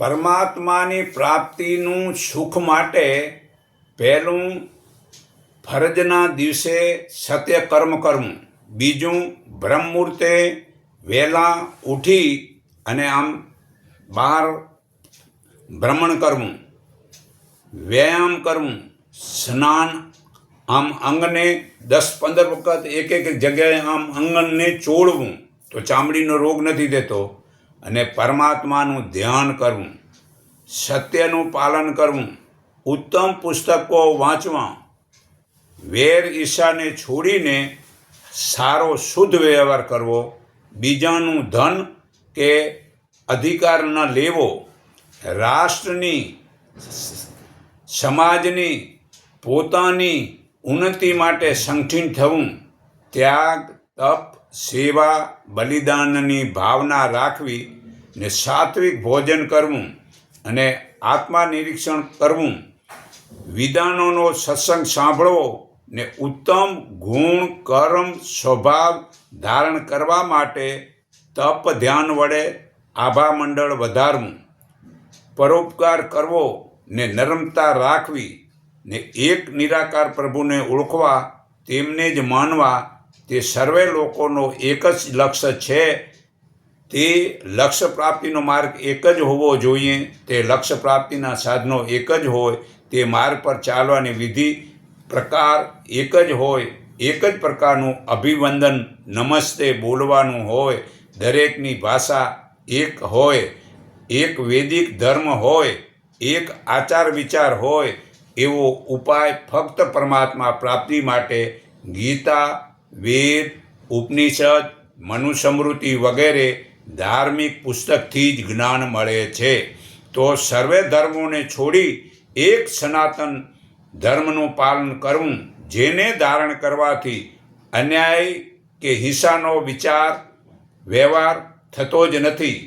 પરમાત્માની પ્રાપ્તિનું સુખ માટે પહેલું ફરજના દિવસે સત્ય કર્મ કરવું, બીજું બ્રહ્મ મુહૂર્તે વહેલા ઉઠી અને આમ બહાર ભ્રમણ કરવું, વ્યાયામ કરવું, સ્નાન, આમ અંગને 10-15 વખત એક જગ્યાએ આમ અંગને ચોળવું તો ચામડીનો રોગ નથી દેતો, અને પરમાત્માનું ધ્યાન કરવું, સત્યનું પાલન કરવું, ઉત્તમ પુસ્તકો વાંચવા, વેર ઈર્ષાને છોડીને સારો શુદ્ધ વ્યવહાર કરવો, બીજાનું ધન કે અધિકાર ન લેવો, રાષ્ટ્રની, સમાજની, પોતાની ઉન્નતિ માટે સંગઠિત થવું, ત્યાગ, તપ, સેવા, બલિદાનની ભાવના રાખવી ને સાત્વિક ભોજન કરવું અને આત્મા નિરીક્ષણ કરવું, વિદ્વાનોનો સત્સંગ સાંભળવો ને ઉત્તમ ગુણ, કર્મ, સ્વભાવ ધારણ કરવા માટે તપ ધ્યાન વડે આભા મંડળ વધારવું, પરોપકાર કરવો ને નમ્રતા રાખવી ને એક નિરાકાર પ્રભુને ઓળખવા, તેમને જ માનવા, તે સર્વે લોકોનો એક જ લક્ષ્ય છે. તે લક્ષ્ય પ્રાપ્તિનો માર્ગ એક જ હોવો જોઈએ. તે લક્ષ્ય પ્રાપ્તિના સાધનો એક જ હોય. તે માર્ગ પર ચાલવાની વિધિ પ્રકાર એક જ હોય. એક જ પ્રકારનું અભિવંદન નમસ્તે બોલવાનું હોય. દરેકની ભાષા એક હોય. એક વૈદિક ધર્મ હોય. એક આચાર વિચાર હોય. એવો ઉપાય ફક્ત પરમાત્મા પ્રાપ્તિ માટે ગીતા, વેદ, ઉપનિષદ, મનુસ્મૃતિ વગેરે ધાર્મિક પુસ્તકથી જ જ્ઞાન મળે છે. તો સર્વે ધર્મોને છોડી એક સનાતન ધર્મનું પાલન કરવું, જેને ધારણ કરવાથી અન્યાય કે હિંસાનો વિચાર વ્યવહાર થતો જ નથી.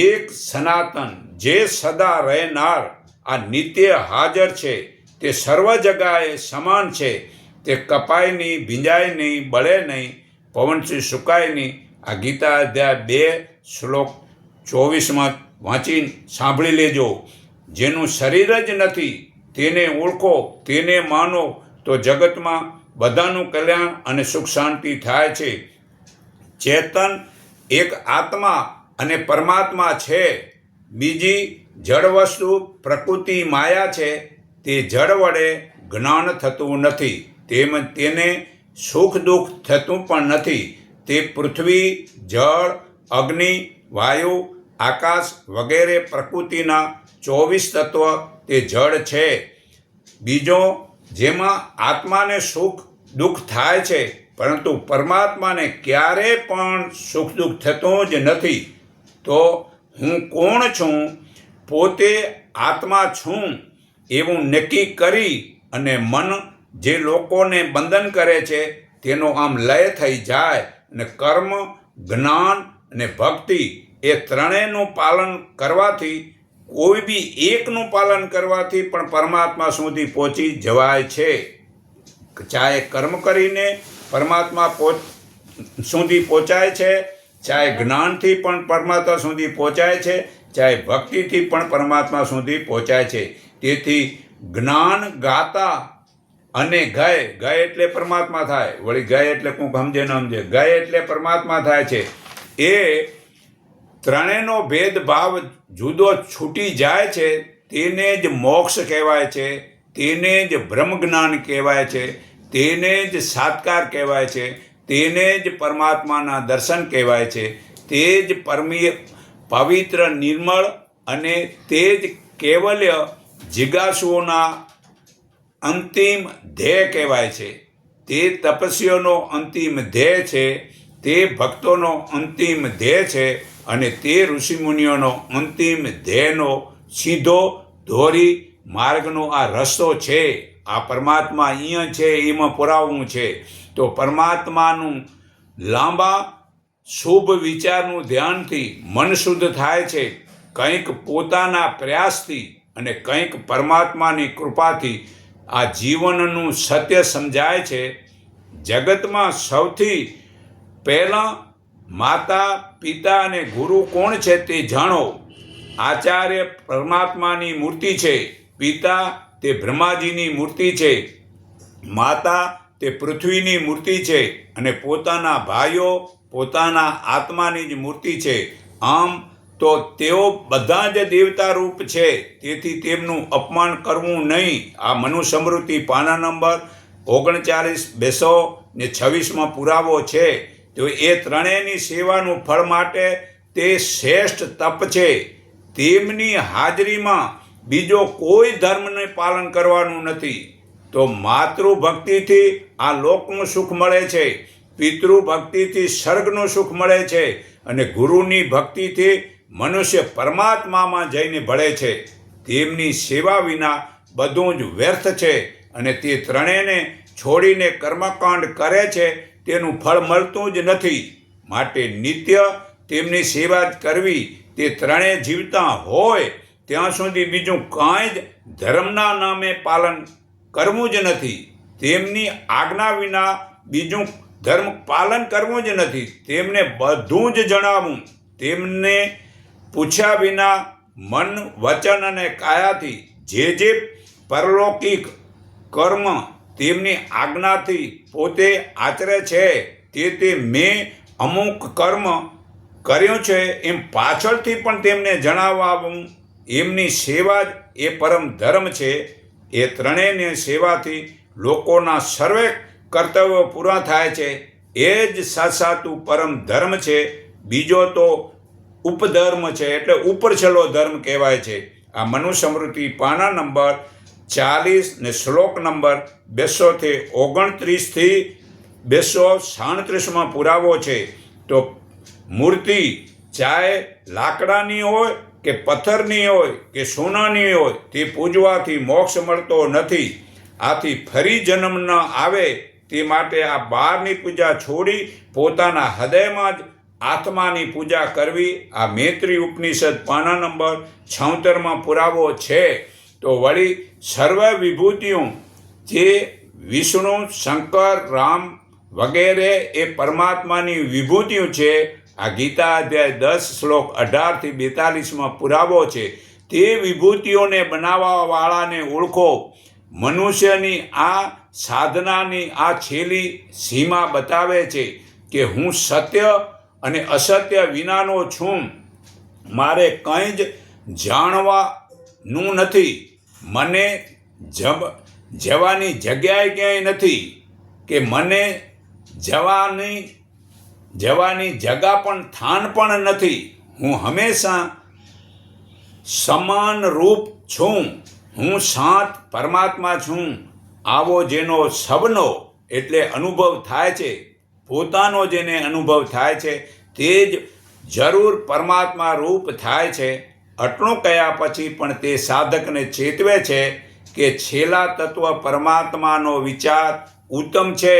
એક સનાતન જે સદા રહેનાર, આ નિત્ય હાજર છે, તે સર્વ જગાએ સમાન છે. તે કપાય નહીં, ભીંજાય નહીં, બળે નહીં, પવનથી સુકાય નહીં. આ ગીતા અધ્યાય 2 શ્લોક 24 વાંચીને સાંભળી લેજો. જેનું શરીર જ નથી તેને ઓળખો, તેને માનો, તો જગતમાં બધાનું કલ્યાણ અને સુખ શાંતિ થાય છે. ચેતન એક આત્મા અને પરમાત્મા છે. બીજી જળ વસ્તુ પ્રકૃતિ માયા છે. તે જળ વડે જ્ઞાન થતું નથી, તેમજ તેને સુખ દુઃખ થતું પણ નથી. તે પૃથ્વી, જળ, અગ્નિ, વાયુ, આકાશ વગેરે પ્રકૃતિના 24 તત્વ તે જળ છે. બીજો, જેમાં આત્માને સુખ દુઃખ થાય છે, પરંતુ પરમાત્માને ક્યારેય પણ સુખ દુઃખ થતું જ નથી. તો હું કોણ છું? પોતે આત્મા છું એવું નક્કી કરી અને મન જે લોકોને બંધન કરે છે તેનો આમ લય થઈ જાય, અને કર્મ, જ્ઞાન અને ભક્તિ એ ત્રણેયનું પાલન કરવાથી, કોઈ બી એકનું પાલન કરવાથી પણ પરમાત્મા સુધી પહોંચી જવાય છે. ચાહે કર્મ કરીને પરમાત્મા સુધી પહોંચાય છે, ચાહે જ્ઞાનથી પણ પરમાત્મા સુધી પહોંચાય છે, ચાહે ભક્તિથી પણ પરમાત્મા સુધી પહોંચાય છે. તેથી જ્ઞાન ગાતા અને ગય એટલે પરમાત્મા થાય, વળી ગય એટલે કોઈ સમજે ન સમજે, ગય એટલે પરમાત્મા થાય છે. એ ત્રણેયનો ભેદભાવ જુદો છૂટી જાય છે, તેને જ મોક્ષ કહેવાય છે, તેને જ બ્રહ્મ જ્ઞાન કહેવાય છે, તેને જ સાત્કાર કહેવાય છે, તેને જ પરમાત્માના દર્શન કહેવાય છે, તે જ પવિત્ર, નિર્મળ અને તે જ કેવલ્ય જિજ્ઞાસુઓના અંતિમ ધ્યેય કહેવાય છે. તે તપસ્વીઓનો અંતિમ ધ્યેય છે, તે ભક્તોનો અંતિમ ધ્યેય છે, અને તે ઋષિમુનિઓનો અંતિમ ધ્યેયનો સીધો ધોરી માર્ગનો આ રસ્તો છે. આ પરમાત્મા અહીંયા છે, એમાં પુરાવવું છે. તો પરમાત્માનું લાંબા શુભ વિચારનું ધ્યાનથી મન શુદ્ધ થાય છે. કંઈક પોતાના પ્રયાસથી અને કંઈક પરમાત્માની કૃપાથી આ જીવનનું સત્ય સમજાય છે. જગતમાં સૌથી પહેલાં માતા, પિતા અને ગુરુ કોણ છે તે જાણો. આચાર્ય પરમાત્માની મૂર્તિ છે, પિતા તે બ્રહ્માજીની મૂર્તિ છે, માતા તે પૃથ્વીની મૂર્તિ છે, અને પોતાના ભાઈઓ પોતાના આત્માની જ મૂર્તિ છે. આમ તો તેઓ બધા જ દેવતા રૂપ છે, તેથી તેમનું અપમાન કરવું નહીં. આ મનુસ્મૃતિ પાના નંબર 39, 226 પુરાવો છે. તો એ ત્રણેયની સેવાનું ફળ માટે તે શ્રેષ્ઠ તપ છે. તેમની હાજરીમાં બીજો કોઈ ધર્મને પાલન કરવાનું નથી. તો માતૃભક્તિથી આ લોકનું સુખ મળે છે, પિતૃભક્તિથી સ્વર્ગનું સુખ મળે છે, અને ગુરુની ભક્તિથી મનુષ્ય પરમાત્મામાં જઈને ભળે છે. તેમની સેવા વિના બધું જ વ્યર્થ છે, અને તે ત્રણેયને છોડીને કર્મકાંડ કરે છે તેનું ફળ મળતું જ નથી. માટે નિત્ય તેમની સેવા જ કરવી. તે ત્રણેય જીવતા હોય ત્યાં સુધી બીજું કાંઈ જ ધર્મના નામે પાલન કરવું જ નથી. તેમની આજ્ઞા વિના બીજું ધર્મ પાલન કરવું જ નથી. તેમને બધું જ જણાવવું. તેમને પૂછ્યા વિના મન, વચન અને કાયાથી જે પરલૌકિક કર્મ તેમની આજ્ઞાથી પોતે આચરે છે, તે મેં અમુક કર્મ કર્યું છે એમ પાછળથી પણ તેમને જણાવવું. એમની સેવા જ એ પરમ ધર્મ છે. એ ત્રણેયની સેવાથી લોકોના સર્વે કર્તવ્યો પૂરા થાય છે. એ જ સાચું પરમ ધર્મ છે. બીજો તો ઉપધર્મ છે, એટલે ઉપર છેલ્લો ધર્મ કહેવાય છે. આ મનુસ્મૃતિ પાના નંબર 40 ને શ્લોક નંબર 229 237 પુરાવો છે. તો મૂર્તિ ચાહે લાકડાની હોય કે પથ્થરની હોય કે સોનાની હોય, તે પૂજવાથી મોક્ષ મળતો નથી. આથી ફરી જન્મ ન આવે તે માટે આ બહારની પૂજા છોડી પોતાના હૃદયમાં જ આત્માની પૂજા કરવી. આ મૈત્રી ઉપનિષદ પાના નંબર 76 પુરાવો છે. તો વળી સર્વ વિભૂતિઓ જે વિષ્ણુ, શંકર, રામ વગેરે એ પરમાત્માની વિભૂતિઓ છે. આ ગીતા અધ્યાય 10 શ્લોક 18-42 પુરાવો છે. તે વિભૂતિઓને બનાવવાવાળાને ઓળખો. મનુષ્યની આ સાધનાની આ છેલ્લી સીમા બતાવે છે કે હું સત્ય અને અસત્ય વિનાનો છું. મારે કંઈ જ જાણવાનું નથી. મને જવાની જગ્યાએ ક્યાંય નથી, કે મને જવાની જગા પણ સ્થાન પણ નથી. હું હંમેશા સમાન રૂપ છું. હું શાંત પરમાત્મા છું. આવો જેનો સબનો એટલે અનુભવ થાય છે, પોતાનો જેને અનુભવ થાય છે, તે જ જરૂર પરમાત્મા રૂપ થાય છે. આટલું કહ્યા પછી પણ તે સાધકને ચેતવે છે કે છેલ્લા તત્વ પરમાત્માનો વિચાર ઉત્તમ છે,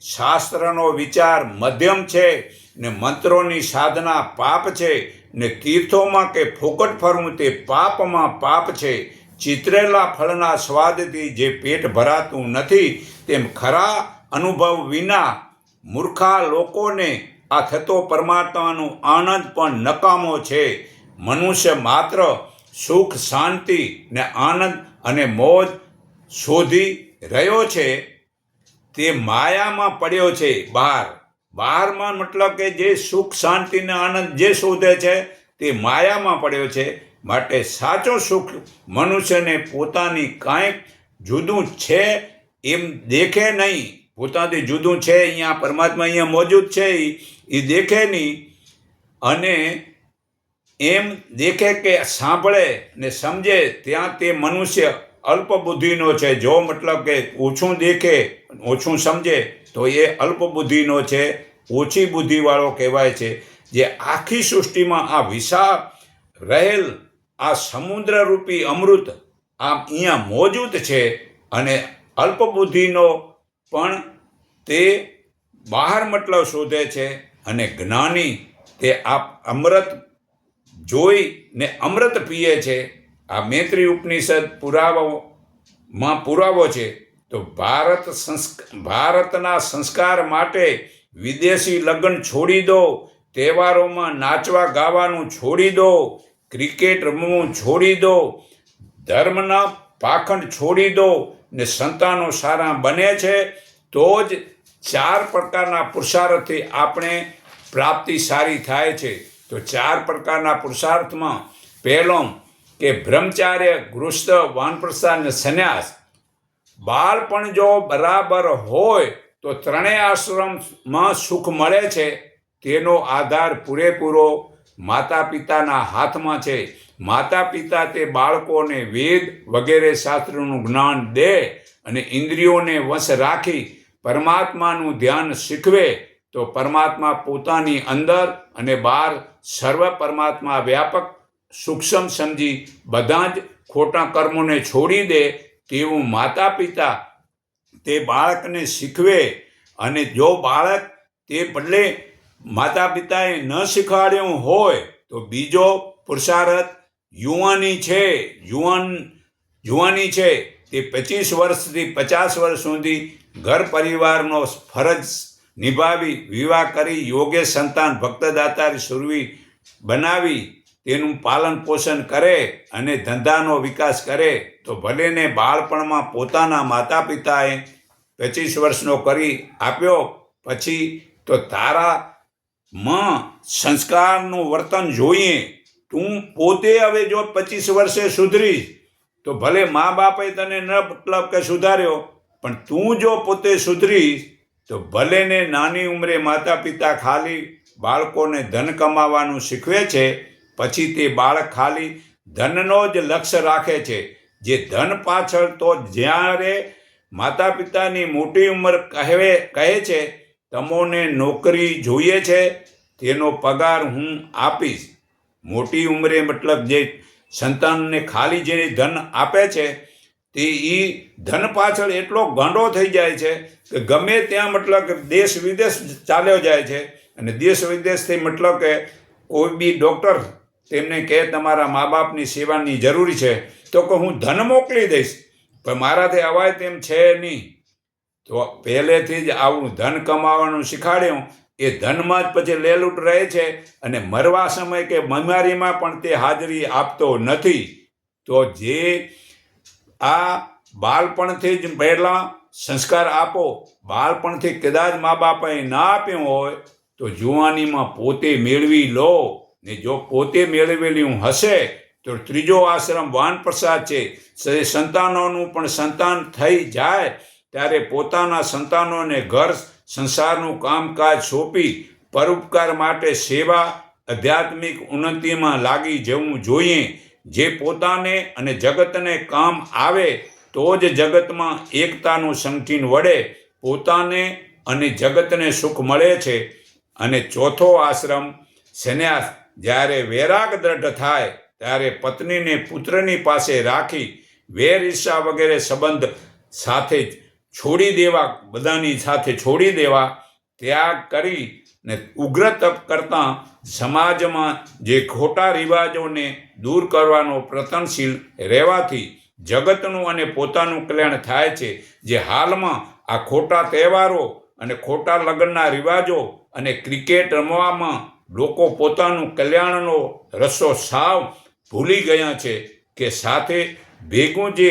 શાસ્ત્રનો વિચાર મધ્યમ છે, ને મંત્રોની સાધના પાપ છે, ને તીર્થોમાં કે ફોકટ ફરવું તે પાપમાં પાપ છે. ચિતરેલા ફળના સ્વાદથી જે પેટ ભરાતું નથી, તેમ ખરા અનુભવ વિના મૂર્ખા લોકોને આ થતો પરમાત્માનો આનંદ પણ નકામો છે. મનુષ્ય માત્ર સુખ, શાંતિ ને આનંદ અને મોજ શોધી રહ્યો છે. તે માયામાં પડ્યો છે. બહારમાં મતલબ કે જે સુખ, શાંતિ ને આનંદ જે શોધે છે તે માયામાં પડ્યો છે. માટે સાચો સુખ મનુષ્યને પોતાની કાંઈક જુદું છે એમ દેખે નહીં. પોતાથી જુદું છે, અહીંયા પરમાત્મા અહીંયા મોજૂદ છે એ દેખે નહીં. અને એમ દેખે કે સાંભળે ને સમજે ત્યાં તે મનુષ્ય અલ્પ બુદ્ધિનો છે. જો મતલબ કે ઓછું દેખે, ઓછું સમજે તો એ અલ્પ બુદ્ધિનો છે, ઓછી બુદ્ધિવાળો કહેવાય છે. જે આખી સૃષ્ટિમાં આ વિશાળ રહેલ આ સમુદ્રરૂપી અમૃત આ અહીંયા મોજૂદ છે. અને અલ્પ બુદ્ધિનો પણ તે બહાર મતલબ શોધે છે. અને જ્ઞાની તે આ અમૃત જોઈને અમૃત પીએ છે. આ મૈત્રી ઉપનિષદ પુરાવો છે. તો ભારતના સંસ્કાર માટે વિદેશી લગ્ન છોડી દો, તહેવારોમાં નાચવા ગાવાનું છોડી દો, ક્રિકેટ રમવું છોડી દો, ધર્મના પાખંડ છોડી દો ને સંતાનો સારા બને છે તો જ 4 પ્રકારના પુરુષાર્થથી આપણે પ્રાપ્તિ સારી થાય છે. તો 4 પ્રકારના પુરુષાર્થમાં પહેલો કે બ્રહ્મચાર્ય, ગૃહસ્થ, વાનપ્રસ્થાન અને સંન્યાસ. બાળપણ જો બરાબર હોય તો ત્રણેય આશ્રમમાં સુખ મળે છે. તેનો આધાર પૂરેપૂરો માતા પિતાના હાથમાં છે. માતા પિતા તે બાળકોને વેદ વગેરે શાસ્ત્રોનું જ્ઞાન દે અને ઇન્દ્રિયોને વશ રાખી પરમાત્માનું ધ્યાન શીખવે તો પરમાત્મા પોતાની અંદર અને બહાર સર્વ પરમાત્મા વ્યાપક સૂક્ષ્મ સમજી બધા જ ખોટા કર્મોને છોડી દે તેવું માતા પિતા તે બાળકને શીખવે. અને જો બાળક તે બદલે માતા પિતાએ ન શીખવાડ્યું હોય તો બીજો પુરુષાર્થ યુવાની છે. યુવાની છે તે 25 વર્ષથી 50 વર્ષ સુધી ઘર પરિવારનો ફરજ નિભાવી વિવાહ કરી યોગ્ય સંતાન ભક્તદાતારી સુરવી બનાવી તેનું પાલન પોષણ કરે અને ધંધાનો વિકાસ કરે તો ભલેને બાળપણમાં પોતાના માતા પિતાએ 25 વર્ષનો કરી આપ્યો પછી તો તારામાં સંસ્કારનું વર્તન જોઈએ. તું પોતે હવે જો 25 વર્ષે સુધરીશ તો ભલે મા બાપે તને ન મતલબ કે સુધાર્યો પણ તું જો પોતે સુધરીશ તો ભલે ને નાની ઉંમરે માતા પિતા ખાલી બાળકોને ધન કમાવાનું શીખવે છે પછી તે બાળક ખાલી ધનનો જ લક્ષ્ય રાખે છે. જે ધન પાછળ તો જ્યારે માતા પિતાની મોટી ઉંમર કહે છે તમોને નોકરી જોઈએ છે તેનો પગાર હું આપીશ. મોટી ઉંમરે મતલબ જે સંતાનને ખાલી જે ધન આપે છે તે એ ધન પાછળ એટલો ગાંડો થઈ જાય છે કે ગમે ત્યાં મતલબ કે દેશ વિદેશ ચાલ્યો જાય છે. અને દેશ વિદેશથી મતલબ કે કોઈ બી ડૉક્ટર તેમને કહે તમારા મા બાપની સેવાની જરૂરી છે તો કે હું ધન મોકલી દઈશ પણ મારાથી અવાય તેમ છે નહીં. તો પહેલેથી જ આવું ધન કમાવાનું શીખાડ્યું એ ધનમાં જ પછી લેલૂટ રહે છે અને મરવા સમય કે બીમારીમાં પણ તે હાજરી આપતો નથી. તો જે આ બાળપણથી જ પહેલાં સંસ્કાર આપો, બાળપણથી કદાચ મા બાપાએ ના આપ્યું હોય તો જુવાનીમાં પોતે મેળવી લો. ને જો પોતે મેળવેલું હશે તો ત્રીજો આશ્રમ વાનપ્રસાદ છે. સંતાનોનું પણ સંતાન થઈ જાય ત્યારે પોતાના સંતાનોને ઘર સંસારનું કામકાજ સોંપી પરોપકાર માટે સેવા આધ્યાત્મિક ઉન્નતિમાં લાગી જવું જોઈએ. જે પોતાને અને જગતને કામ આવે તો જ જગતમાં એકતાનું સંગઠન વડે પોતાને અને જગતને સુખ મળે છે. અને ચોથો આશ્રમ સંન્યાસ. જ્યારે વૈરાગ દ્રઢ થાય ત્યારે પત્નીને પુત્રની પાસે રાખી વેર ઈર્ષા વગેરે સંબંધ સાથે છોડી દેવા, બધાની સાથે છોડી દેવા, ત્યાગ કરી ને ઉગ્ર તપ કરતાં સમાજમાં જે ખોટા રિવાજોને દૂર કરવાનો પ્રયત્નશીલ રહેવાથી જગતનું અને પોતાનું કલ્યાણ થાય છે. જે હાલમાં આ ખોટા તહેવારો અને ખોટા લગ્નના રિવાજો અને ક્રિકેટ રમવામાં લોકો પોતાનું કલ્યાણનો રસ્તો સાવ ભૂલી ગયા છે કે સાથે ભેગું જે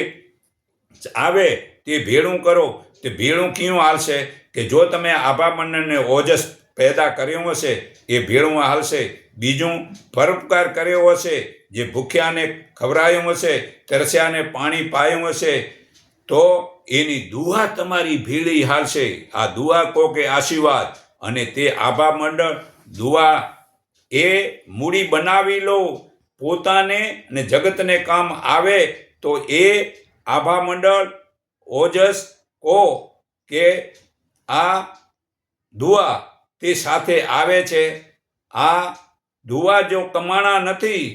આવે તે ભેળું કરો. તે ભેળું ક્યું હાલશે કે જો તમે આભા મંડળને ઓજસ પેદા કર્યું હશે એ ભેળું હાલશે. બીજું પરોપકાર કર્યો હશે, જે ભૂખ્યાને ખવડાવ્યું હશે, તરસ્યાને પાણી પાયું હશે તો એની દુઆ તમારી ભેળી હાલશે. આ દુઆ કહો કે આશીર્વાદ. અને તે આભા મંડળ દુઆ એ મૂડી બનાવી લો પોતાને અને જગતને કામ આવે તો એ આભા મંડળ ઓજસ કહો કે આ દુઆ તે સાથે આવે છે. આ દુઆ જો કમાણા નથી,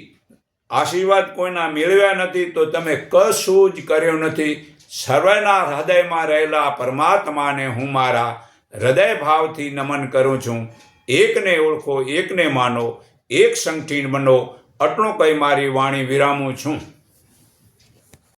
આશીર્વાદ કોઈના મેળવ્યા નથી તો તમે કશું જ કર્યું નથી. સર્વના હૃદયમાં રહેલા પરમાત્માને હું મારા હૃદય ભાવથી નમન કરું છું. એકને ઓળખો, એકને માનો, એક સંગઠન બનો. આટલું કહી મારી વાણી વિરામું છું.